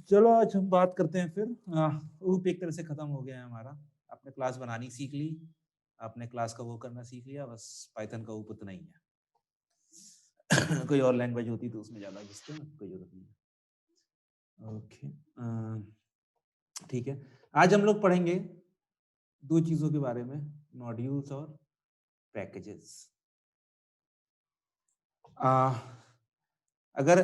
चलो आज हम बात करते हैं फिर ऊप एक तरह से खत्म हो गया है हमारा। आपने क्लास बनानी सीख ली, आपने क्लास का वो करना सीख लिया, बस पाइथन का ऊप उतना ही है। कोई और लैंग्वेज होती तो उसमें ज्यादा घुसते हैं, कोई जरूरत नहीं है। ओके, ठीक है। आज हम लोग पढ़ेंगे दो चीजों के बारे में, मॉड्यूल्स और पैकेजेस। अगर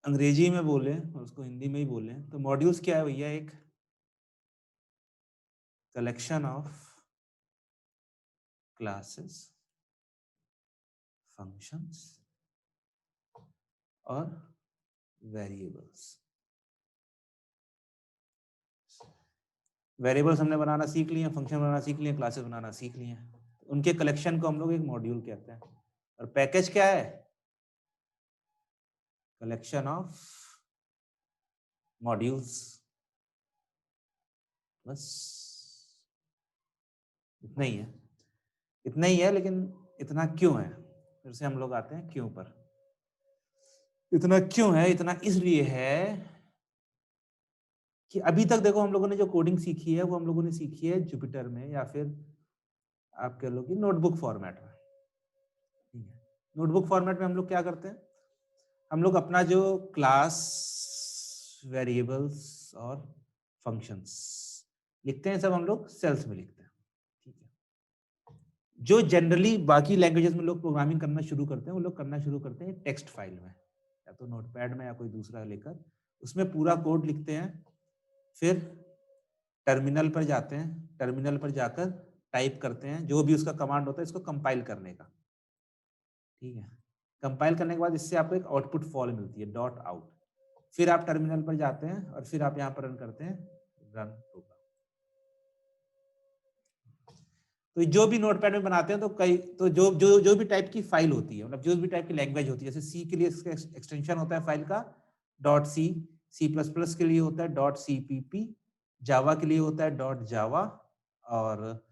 अंग्रेजी में बोले और उसको हिंदी में ही बोले तो मॉड्यूल्स क्या है भैया? एक कलेक्शन ऑफ क्लासेस, फंक्शंस और वेरिएबल्स। वेरिएबल्स हमने बनाना सीख लिए, फंक्शन बनाना सीख लिए, क्लासेस बनाना सीख लिए। उनके कलेक्शन को हम लोग एक मॉड्यूल कहते हैं। और पैकेज क्या है? Collection of modules. बस इतना ही है, इतना ही है। लेकिन इतना क्यों है? फिर से हम लोग आते हैं क्यों पर। इतना क्यों है? इतना इसलिए है कि अभी तक देखो हम लोगों ने जो कोडिंग सीखी है वो हम लोगों ने सीखी है जुपिटर में, या फिर आप कह लो कि नोटबुक फॉर्मेट में। ठीक है, नोटबुक फॉर्मेट में हम लोग क्या करते हैं? हम लोग अपना जो क्लास, वेरिएबल्स और फंक्शंस लिखते हैं, सब हम लोग सेल्स में लिखते हैं। ठीक है, जो जनरली बाकी लैंग्वेजेस में लोग प्रोग्रामिंग करना शुरू करते हैं, वो लोग करना शुरू करते हैं टेक्स्ट फाइल में, या तो नोटपैड में या कोई दूसरा लेकर उसमें पूरा कोड लिखते हैं। फिर टर्मिनल पर जाते हैं, टर्मिनल पर जाकर टाइप करते हैं जो भी उसका कमांड होता है इसको कंपाइल करने का। ठीक है, कंपाइल करने के बाद इससे आपको एक आउटपुट फॉल मिलती है, डॉट आउट। फिर आप टर्मिनल पर जाते हैं और फिर आप यहाँ पर रन करते हैं, रन प्रोग्राम। तो जो भी नोटपैड में बनाते हैं तो कई तो जो भी टाइप की फाइल होती है, मतलब जो भी टाइप की लैंग्वेज होती है, जैसे सी के लिए इसका एक्सटेंशन होता है फाइल का dot C, C plus plus के लिए होता है डॉट CPP, जावा के लिए होता है डॉट जावा, और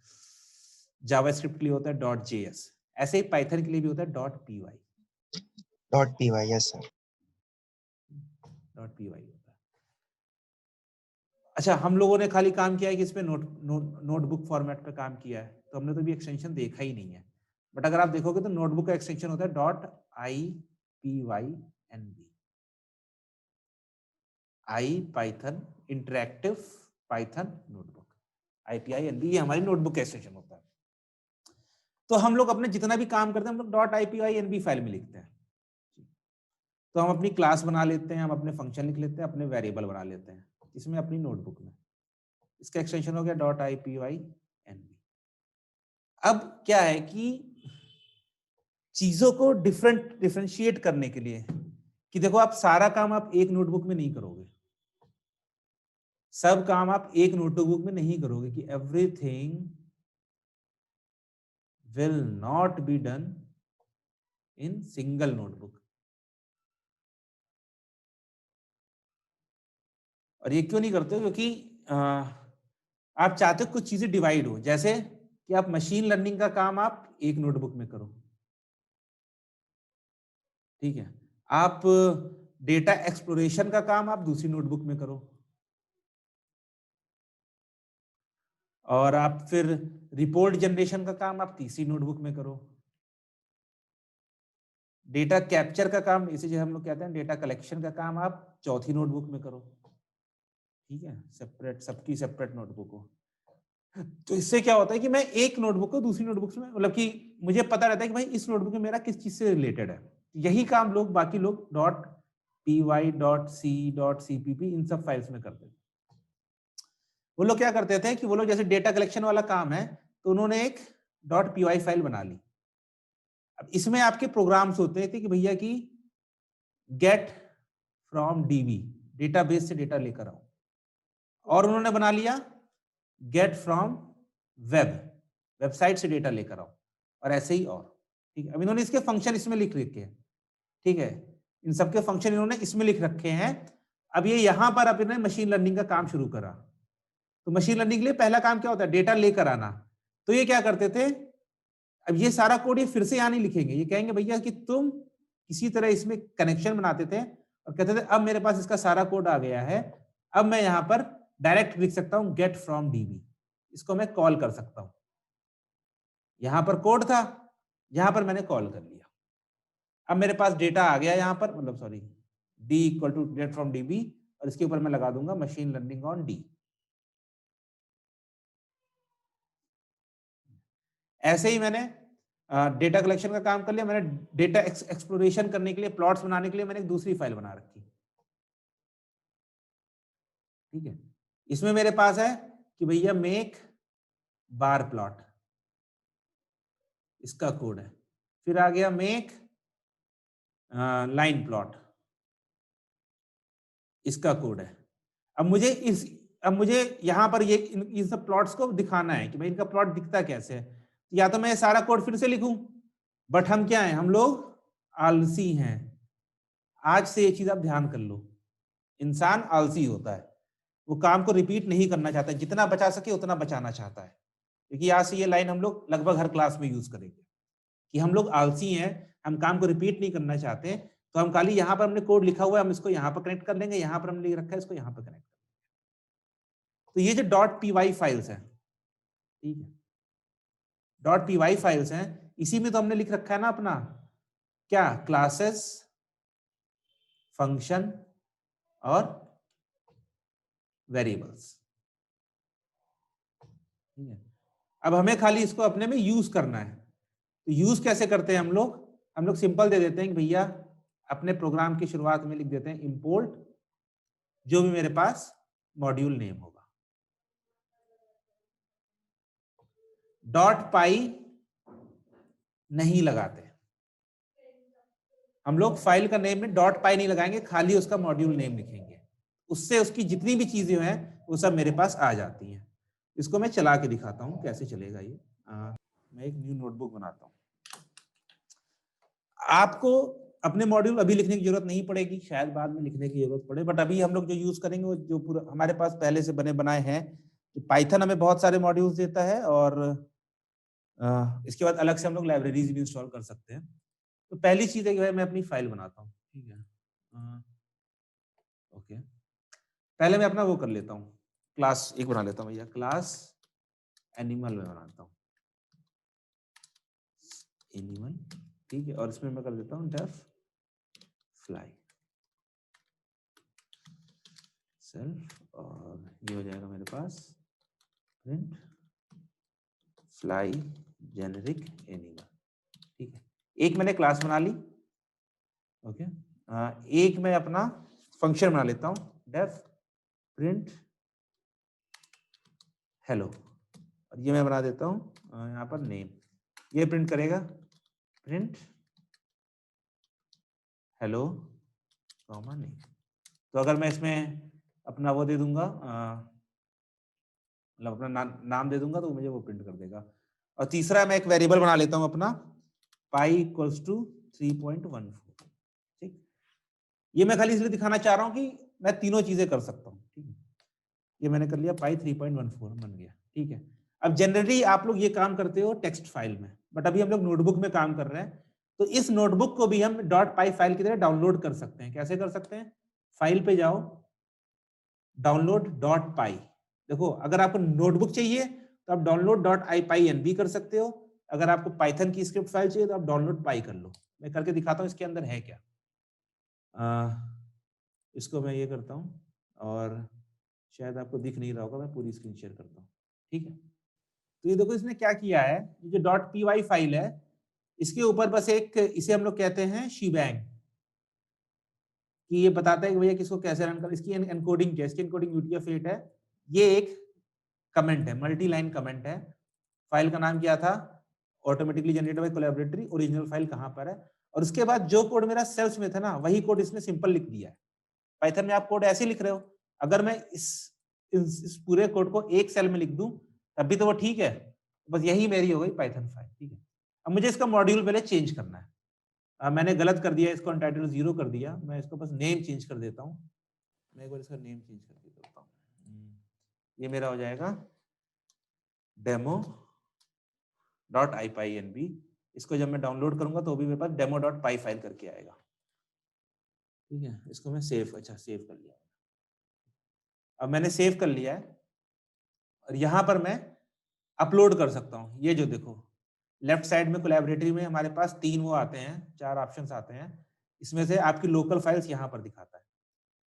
जावास्क्रिप्ट के लिए होता है डॉट JS। ऐसे ही पाइथन के लिए भी होता है dot .py। .py, yes sir. Dot .py होता है। अच्छा, हम लोगों ने खाली काम किया है कि इस पे नोटबुक फॉर्मेट पे काम किया है, तो हमने तो भी एक्सटेंशन देखा ही नहीं है। बट अगर आप देखोगे तो नोटबुक का एक्सटेंशन होता है .ipynb, IPython interactive Python notebook, IPYNB, ये हमारी नोटबुक का एक्सटेंशन होता है। तो हम लोग अपने जितना भी काम करते हैं हम लोग .ipynb फाइल में लिखते हैं। तो हम अपनी क्लास बना लेते हैं, हम अपने फंक्शन लिख लेते हैं, अपने वेरिएबल बना लेते हैं इसमें अपनी नोटबुक में। इसका एक्सटेंशन हो गया .ipynb। अब क्या है कि चीजों को डिफरेंशिएट करने के लिए, कि देखो आप सारा काम आप एक नोटबुक में नहीं करोगे, सब काम आप एक नोटबुक में नहीं करोगे, कि everything will not be done in single notebook. और ये क्यों नहीं करते? क्योंकि आप चाहते हो कुछ चीजें डिवाइड हो, जैसे कि आप मशीन लर्निंग का काम आप एक नोटबुक में करो। ठीक है, आप डेटा एक्सप्लोरेशन का काम आप दूसरी नोटबुक में करो, और आप फिर रिपोर्ट जनरेशन का काम आप तीसरी नोटबुक में करो, डेटा कैप्चर का काम, इसे जो हम लोग कहते हैं डेटा कलेक्शन का काम, आप चौथी नोटबुक में करो। ठीक है, सेपरेट, सबकी सेपरेट नोटबुक हो। तो इससे क्या होता है कि मैं एक नोटबुक को दूसरी नोटबुक में, मतलब कि मुझे पता रहता है कि भाई इस नोटबुक में मेरा किस चीज से रिलेटेड है। यही काम लोग, बाकी लोग .py, .c, .cpp इन सब फाइल्स में करते हैं। वो लोग क्या करते थे कि वो लोग जैसे डेटा कलेक्शन वाला काम है तो उन्होंने एक .py फाइल बना ली। अब इसमें आपके प्रोग्राम्स होते थे कि भैया की गेट फ्रॉम DB, डेटाबेस से डेटा लेकर आओ, और उन्होंने बना लिया गेट फ्रॉम वेब, वेबसाइट से डेटा लेकर आओ, और ऐसे ही और। ठीक है, अब इन्होंने इसके फंक्शन इसमें लिख रखे हैं। ठीक है, इन सबके फंक्शन इन्होंने इसमें लिख रखे हैं। अब ये यहां पर अपने मशीन लर्निंग का काम शुरू करा। तो मशीन लर्निंग के लिए पहला काम क्या होता है? डेटा लेकर आना। तो ये क्या करते थे, अब ये सारा कोड ये फिर से यहां नहीं लिखेंगे, ये कहेंगे भैया कि तुम किसी तरह इसमें कनेक्शन बनाते थे और कहते थे अब मेरे पास इसका सारा कोड आ गया है, अब मैं यहाँ पर डायरेक्ट लिख सकता हूँ गेट फ्रॉम डीबी, इसको मैं कॉल कर सकता हूँ। यहाँ पर कोड था, यहाँ पर मैंने कॉल कर लिया। अब मेरे पास डेटा आ गया यहाँ पर, मतलब sorry D equal to get from DB, और इसके ऊपर मैं लगा दूंगा मशीन लर्निंग ऑन डी। ऐसे ही मैंने डेटा कलेक्शन का काम कर लिया। मैंने डेटा एक्सप्लोरेशन करने के लिए, प्लॉट्स बनाने के लिए मैंने एक दूसरी फाइल बना रखी, ठीक है। इसमें मेरे पास है कि भैया मेक बार प्लॉट, इसका कोड है। फिर आ गया मेक लाइन प्लॉट, इसका कोड है। अब मुझे यहाँ पर ये इन सब प्लॉट्स को दिखाना है कि भाई इनका प्लॉट दिखता कैसे है। या तो मैं सारा कोड फिर से लिखूं, बट हम क्या हैं, हम लोग आलसी हैं। आज से ये चीज आप ध्यान कर लो, इंसान आलसी होता है, वो काम को रिपीट नहीं करना चाहता, जितना बचा सके उतना बचाना चाहता है। क्योंकि आज से ये लाइन हम लोग लगभग हर क्लास में यूज करेंगे कि हम लोग आलसी हैं, हम काम को रिपीट नहीं करना चाहते। तो हम खाली यहाँ पर हमने कोड लिखा हुआ है, हम इसको यहाँ पर कनेक्ट कर लेंगे, यहाँ पर हमने लिख रखा है इसको यहाँ पर कनेक्ट कर लेंगे। तो ये जो डॉट पी फाइल्स हैं, ठीक है, डॉट पी फाइल्स हैं, इसी में तो हमने लिख रखा है ना अपना क्या, क्लासेस, फंक्शन और वेरिएबल्स, ठीक है। अब हमें खाली इसको अपने में यूज करना है। तो यूज कैसे करते हैं हम लोग सिंपल दे देते हैं कि भैया अपने प्रोग्राम की शुरुआत में लिख देते हैं इंपोर्ट जो भी मेरे पास मॉड्यूल नेम होगा। डॉट पाई नहीं लगाते हम लोग, फाइल का नेम में डॉट पाई नहीं लगाएंगे, खाली उसका मॉड्यूल नेम लिखेंगे। उससे उसकी जितनी भी चीजें हैं वो सब मेरे पास आ जाती हैं। इसको मैं चला के दिखाता हूं कैसे चलेगा ये। मैं एक न्यू नोटबुक बनाता हूं। आपको अपने मॉड्यूल अभी लिखने की जरूरत नहीं पड़ेगी, शायद बाद में लिखने की जरूरत पड़े, बट अभी हम लोग जो यूज करेंगे वो जो पूरा हमारे पास पहले से बने बनाए हैं। पाइथन हमें बहुत सारे मॉड्यूल्स देता है, और इसके बाद अलग से हम लोग लाइब्रेरीज भी इंस्टॉल कर सकते हैं। तो पहली चीज है कि भाई मैं अपनी फाइल बनाता हूँ, ठीक है। ओके, पहले मैं अपना वो कर लेता हूँ, क्लास एक बना लेता हूँ भैया, क्लास एनिमल में बनाता हूँ, एनिमल, ठीक है। और इसमें मैं कर देता हूँ डेफ फ्लाई सेल्फ, और ये हो जाएगा मेरे पास प्रिंट फ्लाई जेनेरिक एनिमल, ठीक है। एक मैंने क्लास बना ली, ओके। एक मैं अपना फंक्शन बना लेता हूँ, डेफ प्रिंट हेलो, और ये मैं बना देता हूँ यहाँ पर नेम। ये प्रिंट करेगा प्रिंट हेलो कॉमा नेम। तो अगर मैं इसमें अपना वो दे दूंगा, मतलब अपना नाम दे दूंगा, तो मुझे वो प्रिंट कर देगा। और तीसरा मैं एक वेरिएबल बना लेता हूँ अपना, पाई इक्वल्स टू 3.14, ठीक। ये मैं खाली इसलिए दिखाना चाह रहा हूँ कि मैं तीनों चीजें कर सकता हूँ, ठीक है। ये मैंने कर लिया, पाई 3.14 बन गया, ठीक है। अब जनरली आप लोग ये काम करते हो टेक्स्ट फाइल में, बट अभी हम लोग नोटबुक में काम कर रहे हैं। तो इस नोटबुक को भी हम डॉट पाई फाइल की तरह डाउनलोड कर सकते हैं। कैसे कर सकते हैं, फाइल पे जाओ, डाउनलोड डॉट पाई। देखो, अगर आपको नोटबुक चाहिए तो आप download dot I py N भी कर सकते हो। अगर आपको पाइथन की स्क्रिप्ट फाइल चाहिए तो आप डाउनलोड पाई कर लो। मैं करके दिखाता हूँ इसके अंदर है क्या। इसको मैं ये करता हूँ, और शायद आपको दिख नहीं रहा होगा, मैं पूरी स्क्रीन शेयर करता हूँ, ठीक है। तो ये देखो इसने क्या किया है, ये जो डॉट पी फाइल है, इसके ऊपर बस एक, इसे हम लोग कहते हैं शीबैंग, कि ये बताता है कि भैया किसको कैसे रन कर, इसकी एनकोडिंग क्या है, इसकी एनकोडिंग UTF-8 है। ये एक कमेंट है, मल्टी लाइन कमेंट है। फाइल का नाम क्या था, automatically generated by colaboratory, original file कहां पर है। और उसके बाद जो कोड मेरा सेल्स में था ना, वही कोड इसने सिंपल लिख दिया है। पाइथन में आप कोड ऐसे लिख रहे हो, अगर मैं इस पूरे कोड को एक सेल में लिख दूं तभी तो वो ठीक है। बस यही मेरी हो गई पाइथन फाइल, ठीक है। अब मुझे इसका मॉड्यूल पहले चेंज करना है। मैंने गलत कर दिया, इसको अनटाइटल 0 कर दिया, मैं इसको बस नेम चेंज कर देता हूँ। मैं एक बार इसका नेम चेंज कर देता हूँ। ये मेरा हो जाएगा demo dot I py N B. इसको जब मैं डाउनलोड करूंगा तो भी मेरे पास डेमो डॉट पाई फाइल करके आएगा, ठीक है, इसको मैं सेव कर लिया। अब मैंने सेव कर लिया है और यहाँ पर मैं अपलोड कर सकता हूँ। ये जो देखो लेफ्ट साइड में कोलैबोरेटरी में हमारे पास 3 वो आते हैं, 4 ऑप्शंस आते हैं। इसमें से आपकी लोकल फाइल्स यहाँ पर दिखाता है।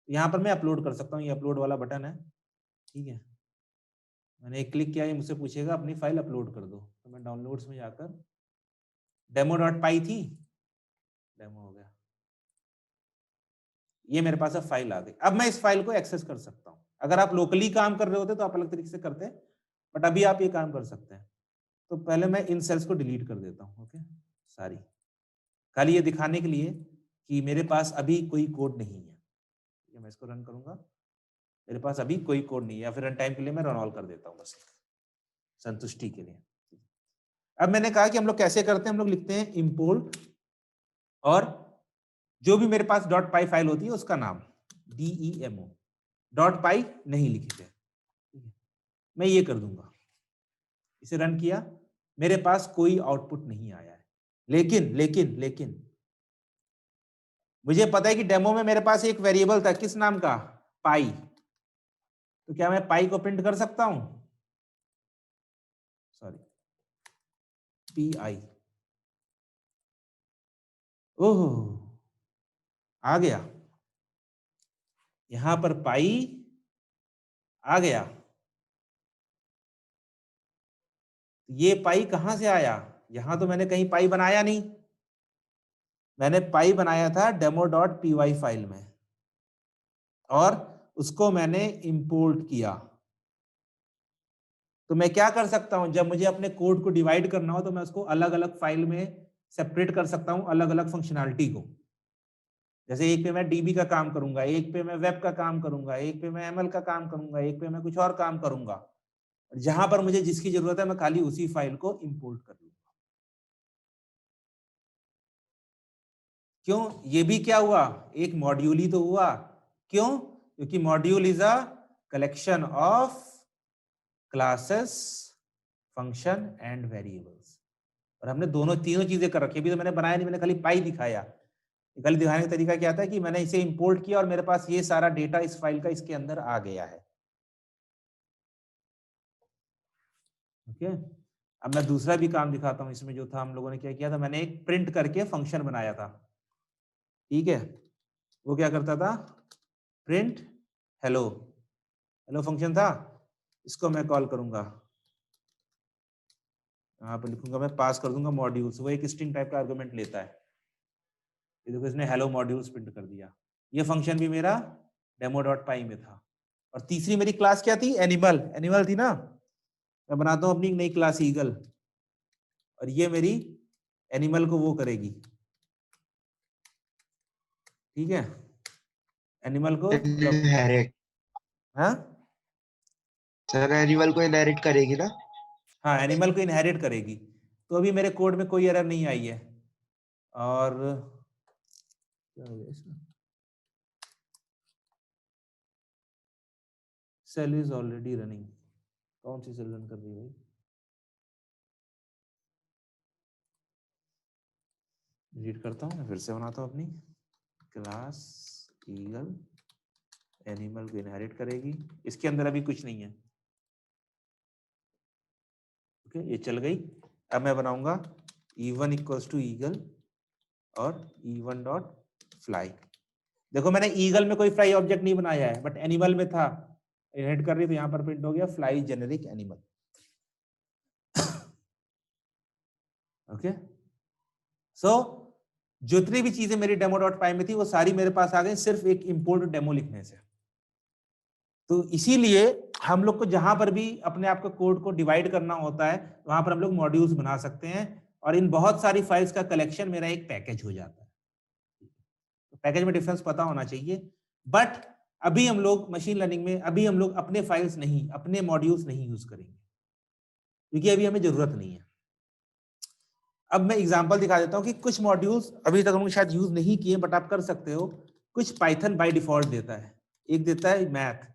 यहाँ पर मैं अपलोड कर सकता हूँ, ये अपलोड वाला बटन है, ठीक है। मैंने एक क्लिक किया, ये मुझसे पूछेगा अपनी फाइल अपलोड कर दो, तो मैं डाउनलोड्स में जाकर demo.py थी, डेमो हो गया, ये मेरे पास अब फाइल आ गई। अब मैं इस फाइल को एक्सेस कर सकता हूँ। अगर आप लोकली काम कर रहे होते तो आप अलग तरीके से करते, बट अभी आप ये काम कर सकते हैं। तो पहले मैं इन सेल्स को डिलीट कर देता हूँ, ओके, सारी, खाली ये दिखाने के लिए कि मेरे पास अभी कोई कोड नहीं है। मैं इसको रन करूंगा, मेरे पास अभी कोई कोड नहीं है, या फिर रन टाइम के लिए मैं रन ऑल कर देता हूँ बस संतुष्टि के लिए। अब मैंने कहा कि हम लोग कैसे करते हैं, हम लोग लिखते हैं इम्पोर्ट और जो भी मेरे पास .py फाइल होती है उसका नाम DEMO, .py नहीं लिखी है, मैं ये कर दूंगा। इसे रन किया, मेरे पास कोई आउटपुट नहीं आया है, लेकिन मुझे पता है कि डेमो में मेरे पास एक वेरिएबल था, किस नाम का, पाई। तो क्या मैं पाई को प्रिंट कर सकता हूं, सॉरी PI, ओह आ गया, यहां पर पाई आ गया। ये पाई कहां से आया, यहां तो मैंने कहीं पाई बनाया नहीं, मैंने पाई बनाया था demo.py फाइल में और उसको मैंने इंपोर्ट किया। तो मैं क्या कर सकता हूं, जब मुझे अपने कोड को डिवाइड करना हो तो मैं उसको अलग अलग फाइल में सेपरेट कर सकता हूं, अलग अलग फंक्शनैलिटी को। जैसे एक पे मैं डीबी का काम करूंगा, एक पे मैं वेब का काम करूंगा, एक पे मैं एमएल का काम करूंगा, एक पे मैं कुछ और काम करूंगा। जहां पर मुझे जिसकी जरूरत है मैं खाली उसी फाइल को इंपोर्ट कर लूंगा। क्यों, ये भी क्या हुआ, एक मॉड्यूल ही तो हुआ। क्यों, क्योंकि module is a collection of classes, function and variables. और हमने दोनों तीनों चीजें कर रखी, अभी तो मैंने बनाया नहीं, मैंने खाली पाई दिखाया। खाली दिखाने का तरीका क्या था कि मैंने इसे इंपोर्ट किया और मेरे पास ये सारा डेटा इस फाइल का इसके अंदर आ गया है, ओके। अब मैं दूसरा भी काम दिखाता हूं। इसमें जो था, हम लोगों ने क्या किया था, मैंने एक प्रिंट करके फंक्शन बनाया था, ठीक है। वो क्या करता था, प्रिंट हेलो, हेलो फंक्शन था। इसको मैं कॉल करूंगा, यहाँ पर लिखूंगा, मैं पास कर दूंगा मॉड्यूल्स, वो एक स्ट्रिंग टाइप का आर्गुमेंट लेता है। ये देखो इसने हेलो मॉड्यूल्स प्रिंट कर दिया। ये फंक्शन भी मेरा demo.py में था। और तीसरी मेरी क्लास क्या थी, एनिमल, एनिमल थी ना। मैं बनाता हूं अपनी नई क्लास ईगल, और ये मेरी एनिमल को वो करेगी, ठीक है, एनिमल को इनहेरिट, हाँ सर एनिमल को इनहेरिट करेगी ना। हाँ, एनिमल को इनहेरिट करेगी। तो अभी मेरे कोड में कोई एरर नहीं आई है। और क्या हो गया इसमें, सेल इज ऑलरेडी रनिंग, कौन सी सेल रन कर रही है भाई, डिलीट करता हूँ, मैं फिर से बनाता हूँ अपनी क्लास ईगल, एनिमल को इनहेरिट करेगी, इसके अंदर अभी कुछ नहीं है, ओके, ये चल गई। अब मैं बनाऊंगा E1 इक्वल्स टू ईगल और E1 डॉट फ्लाई। देखो मैंने ईगल में कोई फ्लाई ऑब्जेक्ट नहीं बनाया है, बट एनिमल में था, इनहेरिट कर रही, तो यहाँ पर प्रिंट हो गया फ्लाई जेनेरिक एनिमल, ओके। सो जितनी भी चीजें मेरी demo.py में थी वो सारी मेरे पास आ गई सिर्फ एक इंपोर्ट डेमो लिखने से। तो इसीलिए हम लोग को जहां पर भी अपने आप का कोड को डिवाइड करना होता है, वहां पर हम लोग मॉड्यूल्स बना सकते हैं, और इन बहुत सारी फाइल्स का कलेक्शन मेरा एक पैकेज हो जाता है। तो पैकेज में डिफरेंस पता होना चाहिए। बट अभी हम लोग मशीन लर्निंग में, अभी हम लोग अपने फाइल्स नहीं, अपने मॉड्यूल्स नहीं यूज करेंगे, क्योंकि अभी हमें जरूरत नहीं है। अब मैं एग्जांपल दिखा देता हूं कि कुछ मॉड्यूल्स अभी तक हम लोग शायद यूज नहीं किए, बट आप कर सकते हो। कुछ पाइथन बाय डिफॉल्ट देता है, एक देता है मैथ,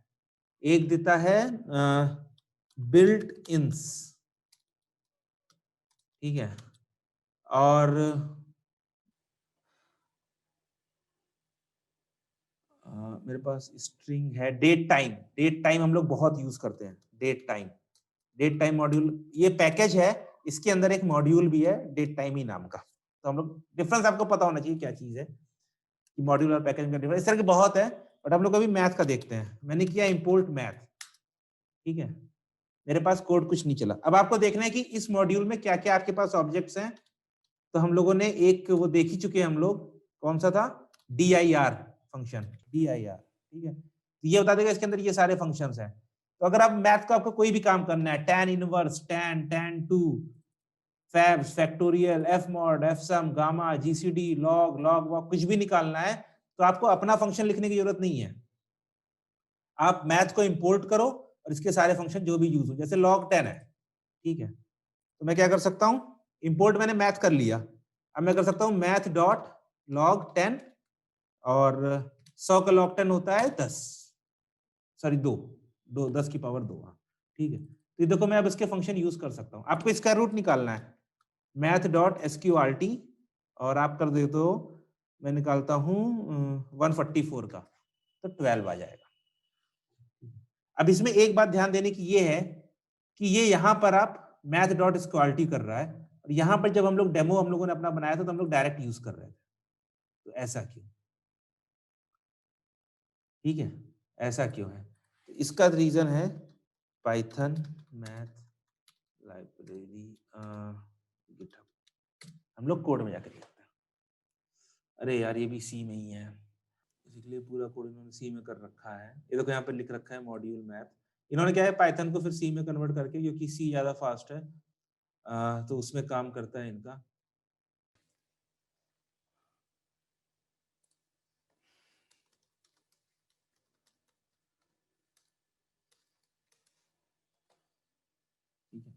एक देता है बिल्ट इन्स, ठीक है, और मेरे पास स्ट्रिंग है डेट टाइम। डेट टाइम हम लोग बहुत यूज करते हैं। डेट टाइम मॉड्यूल ये पैकेज है, इसके अंदर एक मॉड्यूल भी है डेट टाइम ही नाम का। तो हम लोग डिफरेंस आपको पता होना चाहिए क्या चीज है कि मॉड्यूल और पैकेज का डिफरेंस। इस तरह के बहुत है, बट हम लोग अभी मैथ का देखते हैं। मैंने किया इंपोर्ट मैथ, ठीक है। मेरे पास कोड कुछ नहीं चला। अब आपको देखना है कि इस मॉड्यूल में क्या क्या आपके पास ऑब्जेक्ट्स हैं। तो हम लोगों ने एक वो देख ही चुके हैं हम लोग, कौन सा था, dir फंक्शन, dir, ठीक है। तो ये बता देगा इसके अंदर ये सारे फंक्शंस हैं। तो अगर आप मैथ का आपको कोई भी काम करना है, tan inverse, tan 2, fabs, factorial, f mod, f sum, gamma, GCD, log वॉग कुछ भी निकालना है, तो आपको अपना फंक्शन लिखने की जरूरत नहीं है। आप मैथ को इंपोर्ट करो और इसके सारे फंक्शन जो भी यूज हो, जैसे log 10 है, ठीक है। तो मैं क्या कर सकता हूं, इंपोर्ट मैंने मैथ कर लिया। अब मैं कर सकता हूं मैथ डॉट log 10, और 100 का log 10 होता है 10, सॉरी 2, 10 की पावर 2, ठीक है। तो देखो मैं अब इसके फंक्शन यूज कर सकता हूं। आपको इसका रूट निकालना है, मैथ डॉट sqrt, और आप कर दे तो मैं निकालता हूं 144 का, तो 12 आ जाएगा। अब इसमें एक बात ध्यान देने की ये है कि ये यहां पर आप मैथ डॉट स्क्वालिटी कर रहा है, और यहां पर जब हम लोग डेमो हम लोगों ने अपना बनाया था तो हम लोग डायरेक्ट यूज कर रहे थे। तो ऐसा क्यों, ठीक है, ऐसा क्यों है? तो इसका रीजन है पाइथन मैथ लाइब्रेरी गिटहब। हम लोग कोड में जाकर देखते हैं। अरे यार ये भी सी में ही है, इसलिए पूरा कोड इन्होंने सी में कर रखा है। ये देखो यहाँ पे लिख रखा है मॉड्यूल मैथ। इन्होंने क्या है, पाइथन को फिर सी में कन्वर्ट करके, क्योंकि सी ज्यादा फास्ट है, तो उसमें काम करता है इनका। ठीक है,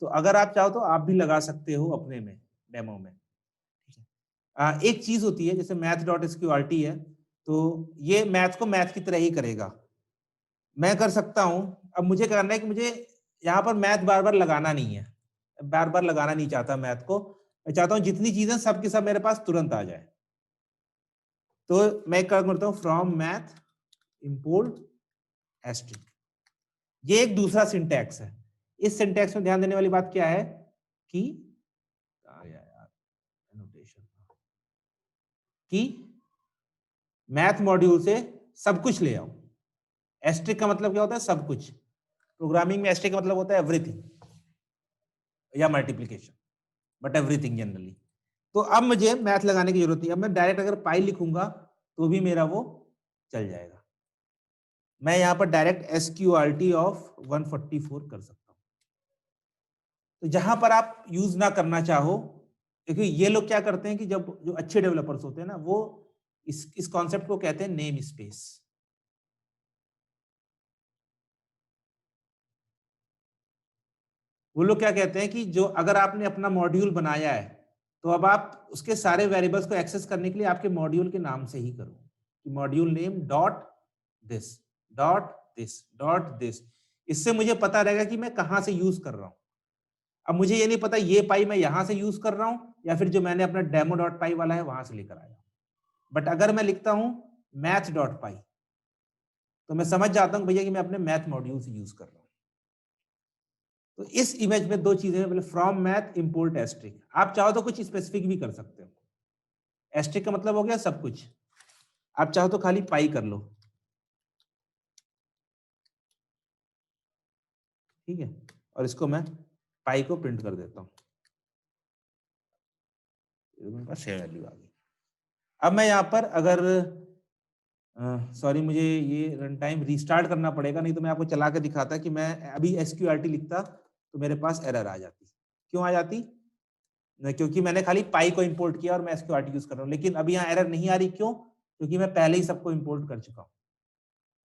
तो अगर आप चाहो तो आप भी लगा सकते हो अपने में, डेमो में, ठीक है। एक चीज होती है जैसे मैथ डॉट स्क्यूआरटी है, तो ये मैथ को मैथ की तरह ही करेगा। मैं कर सकता हूं, अब मुझे करना है कि मुझे यहाँ पर मैथ बार बार लगाना नहीं है, बार बार लगाना नहीं चाहता मैथ को। मैं चाहता हूं जितनी चीजें सब के सब मेरे पास तुरंत आ जाए। तो मैं क्या करता हूं, फ्रॉम मैथ इंपोर्ट एस्ट्रिक। ये एक दूसरा सिंटैक्स है। इस सिंटैक्स में ध्यान देने वाली बात क्या है कि कि मैथ मॉड्यूल से सब कुछ ले आओ। एस्ट्रिक का मतलब क्या होता है, सब कुछ। प्रोग्रामिंग में एस्ट्रिक का मतलब होता है एवरीथिंग या मल्टीप्लिकेशन, बट एवरीथिंग जनरली। तो अब मुझे मैथ लगाने की जरूरत नहीं। अब मैं डायरेक्ट अगर पाई लिखूंगा तो भी मेरा वो चल जाएगा। मैं यहां पर डायरेक्ट SQRT ऑफ 144 कर सकता हूं। तो जहां पर आप यूज ना करना चाहो, क्योंकि ये लोग क्या करते हैं कि जब जो अच्छे डेवलपर्स होते हैं ना, वो इस कॉन्सेप्ट को कहते हैं नेम स्पेस। वो लोग क्या कहते हैं कि जो अगर आपने अपना मॉड्यूल बनाया है, तो अब आप उसके सारे वेरिएबल्स को एक्सेस करने के लिए आपके मॉड्यूल के नाम से ही करो, कि module name dot this dot this dot this. इससे मुझे पता रहेगा कि मैं कहां से यूज कर रहा हूं। अब मुझे ये नहीं पता ये पाई मैं यहां से यूज कर रहा हूं या फिर जो मैंने अपना डेमो डॉट पाई वाला है वहां से लेकर आया। बट अगर मैं लिखता हूं मैथ डॉट पाई, तो मैं समझ जाता हूं भैया कि मैं अपने मैथ मॉड्यूल से यूज कर रहा हूं। तो इस इमेज में दो चीजें हैं, फ्रॉम मैथ इंपोर्ट एस्ट्रिक। आप चाहो तो कुछ स्पेसिफिक भी कर सकते हो। एस्ट्रिक का मतलब हो गया सब कुछ। आप चाहो तो खाली पाई कर लो, ठीक है। और इसको मैं पाई को प्रिंट कर देता हूं, मेरे पास शेयर वैल्यू आ गई। अब मैं यहां पर अगर सॉरी मुझे ये रन टाइम रीस्टार्ट करना पड़ेगा, नहीं तो मैं आपको चला के दिखाता कि मैं अभी SQRT लिखता तो मेरे पास एरर आ जाती। क्यों आ जाती? क्योंकि मैंने खाली पाई को इंपोर्ट किया और मैं SQRT यूज कर रहा हूँ। लेकिन अभी यहाँ एरर नहीं आ रही, क्यों? क्योंकि मैं पहले ही सबको इंपोर्ट कर चुका हूँ।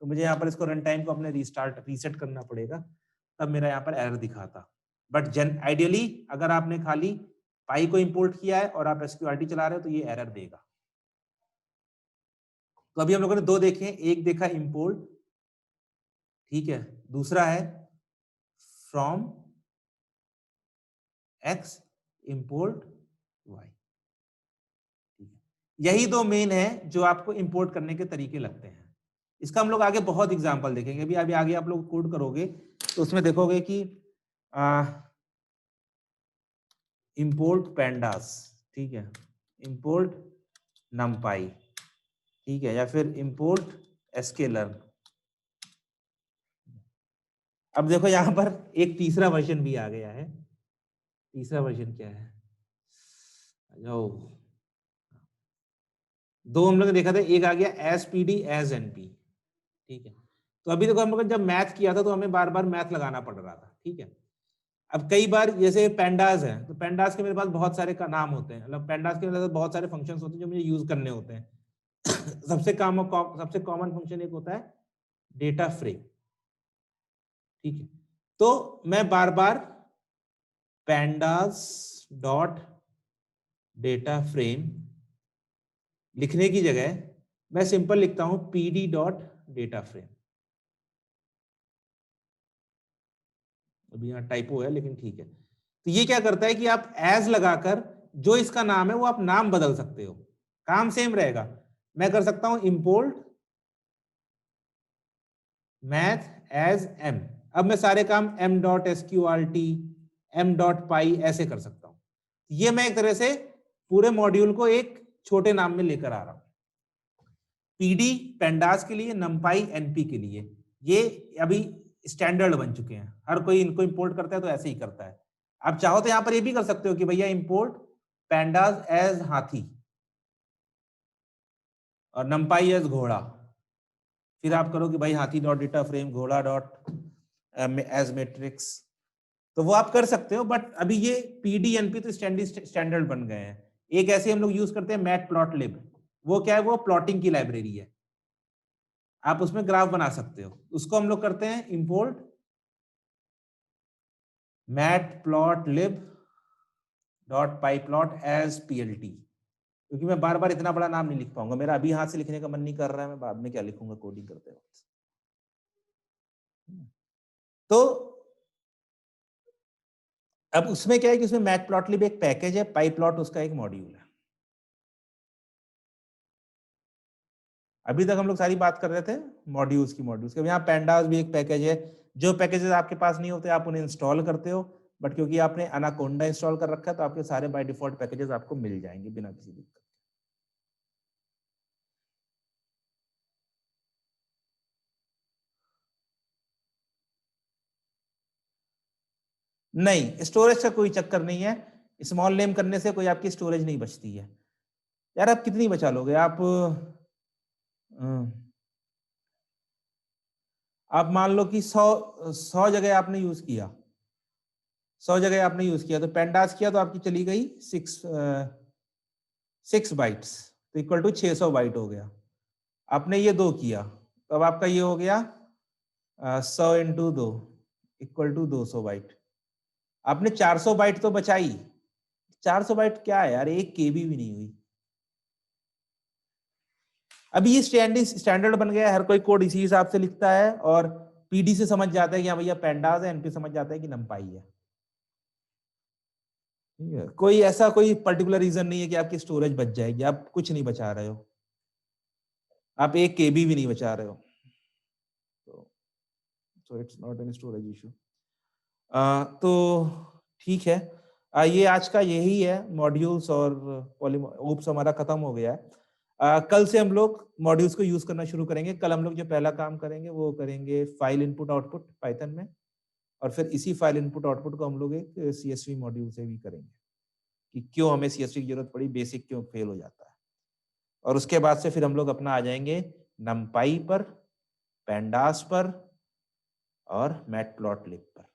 तो मुझे यहाँ पर इसको रन टाइम को अपने रीसेट करना पड़ेगा, तब मेरा यहाँ पर एरर दिखाता। बट आइडियली अगर आपने खाली पाई को इंपोर्ट किया है और आप SQRT चला रहे हो तो ये एरर देगा। तो अभी हम लोगों ने दो देखे, एक देखा इंपोर्ट, ठीक है, दूसरा है फ्रॉम x इंपोर्ट y। ठीक है, यही दो मेन है जो आपको इंपोर्ट करने के तरीके लगते हैं। इसका हम लोग आगे बहुत एग्जांपल देखेंगे। अभी आगे आप लोग कोड करोगे तो उसमें देखोगे कि इंपोर्ट पैंडास, ठीक है, इंपोर्ट नमपाई, ठीक है, या फिर इंपोर्ट स्केलर। अब देखो यहां पर एक तीसरा वर्जन भी आ गया है। तीसरा वर्जन क्या है, जाओ, दो हम लोग ने देखा था, एक आ गया S P D S N P, ठीक है। तो अभी देखो हम लोग जब मैथ किया था तो हमें बार बार मैथ लगाना पड़ रहा था, ठीक है। अब कई बार जैसे पैंडास है तो पैंडास के मेरे पास बहुत सारे का नाम होते हैं, मतलब पैंडास के अंदर बहुत सारे फंक्शंस होते हैं जो मुझे यूज करने होते हैं। सबसे कॉमन फंक्शन एक होता है डेटा फ्रेम, ठीक है। तो मैं बार बार पैंडास डॉट डेटा फ्रेम लिखने की जगह मैं सिंपल लिखता हूं पीडी डॉट डेटा फ्रेम। अभी यहाँ टाइपो है लेकिन ठीक है। तो ये क्या करता है कि आप एज लगाकर जो इसका नाम है वो आप नाम बदल सकते हो, काम सेम रहेगा। मैं कर सकता हूं इंपोर्ट मैथ एज एम, अब मैं सारे काम M dot SQRT M dot pi ऐसे कर सकता हूं। ये मैं एक तरह से पूरे मॉड्यूल को एक छोटे नाम में लेकर आ रहा हूं, पीडी पेंडास के लिए, नमपाई एनपी के लिए। ये अभी स्टैंडर्ड बन चुके हैं, हर कोई इनको इंपोर्ट करता है तो ऐसे ही करता है। आप चाहो तो यहां पर ये भी कर सकते हो कि भैया इंपोर्ट पैंडास एज हाथी और नमपाई एज घोड़ा, फिर आप करो कि भाई हाथी डॉट डेटा फ्रेम, घोड़ा डॉट एज मैट्रिक्स, तो वो आप कर सकते हो। बट अभी ये पीडीएनपी तो स्टैंडर्ड बन गए हैं। एक ऐसे हम लोग यूज करते हैं मैट प्लॉट लिब, वो क्या है, वो प्लॉटिंग की लाइब्रेरी है, आप उसमें ग्राफ बना सकते हो। उसको हम लोग करते हैं इंपोर्ट मैट प्लॉट लिब डॉट पाई प्लॉट एज पीएलटी, क्योंकि मैं बार बार इतना बड़ा नाम नहीं लिख पाऊंगा, मेरा अभी हाथ से लिखने का मन नहीं कर रहा है, मैं बाद में क्या लिखूंगा कोडिंग करते वक्त। तो अब उसमें क्या है कि उसमें मैट प्लॉट लिब एक पैकेज है, पाई प्लॉट उसका एक मॉड्यूल है। अभी तक हम लोग सारी बात कर रहे थे मॉड्यूल्स की। यहाँ पैंडास भी एक पैकेज है। जो पैकेजेस आपके पास नहीं होते आप उन्हें इंस्टॉल करते हो, बट क्योंकि आपने अनाकोंडा इंस्टॉल कर रखा है तो आपके सारे बाय डिफॉल्ट पैकेजेस आपको मिल जाएंगे बिना किसी दिक्कत। नहीं, स्टोरेज का कोई चक्कर नहीं है, स्मॉल नेम करने से कोई आपकी स्टोरेज नहीं बचती है। यार आप कितनी बचा लोगे, आप मान लो कि 100 जगह आपने यूज किया, 100 जगह आपने यूज किया, तो पेंडास किया तो आपकी चली गई 6 बाइट्स, तो इक्वल टू 600 बाइट हो गया। आपने ये 2 किया तो अब आपका ये हो गया 100 इंटू 2 इक्वल टू 200 बाइट। आपने 400 बाइट तो बचाई, 400 बाइट क्या है यार, 1 केबी भी नहीं हुई। अभी ये स्टैंडर्ड बन गया है, हर कोई कोड इसी हिसाब से लिखता है और पीडी से समझ जाता है कि हाँ भैया पैंडास है, एनपी समझ जाता है कि नमपाई है। ठीक है, कोई ऐसा कोई पर्टिकुलर रीजन नहीं है कि आपकी स्टोरेज बच जाएगी, आप कुछ नहीं बचा रहे हो, आप 1 केबी भी नहीं बचा रहे हो, so it's not an storage issue। तो ठीक है, ये आज का यही है मॉड्यूल्स और ओप्स हमारा खत्म हो गया है। कल से हम लोग मॉड्यूल्स को यूज करना शुरू करेंगे। कल हम लोग जो पहला काम करेंगे वो करेंगे फाइल इनपुट आउटपुट पाइथन में, और फिर इसी फाइल इनपुट आउटपुट को हम लोग एक सीएसवी मॉड्यूल से भी करेंगे कि क्यों हमें सीएसवी की जरूरत पड़ी, बेसिक क्यों फेल हो जाता है। और उसके बाद से फिर हम लोग अपना आ जाएंगे नमपाई पर, पैंडास पर और मैटप्लॉटलिब पर।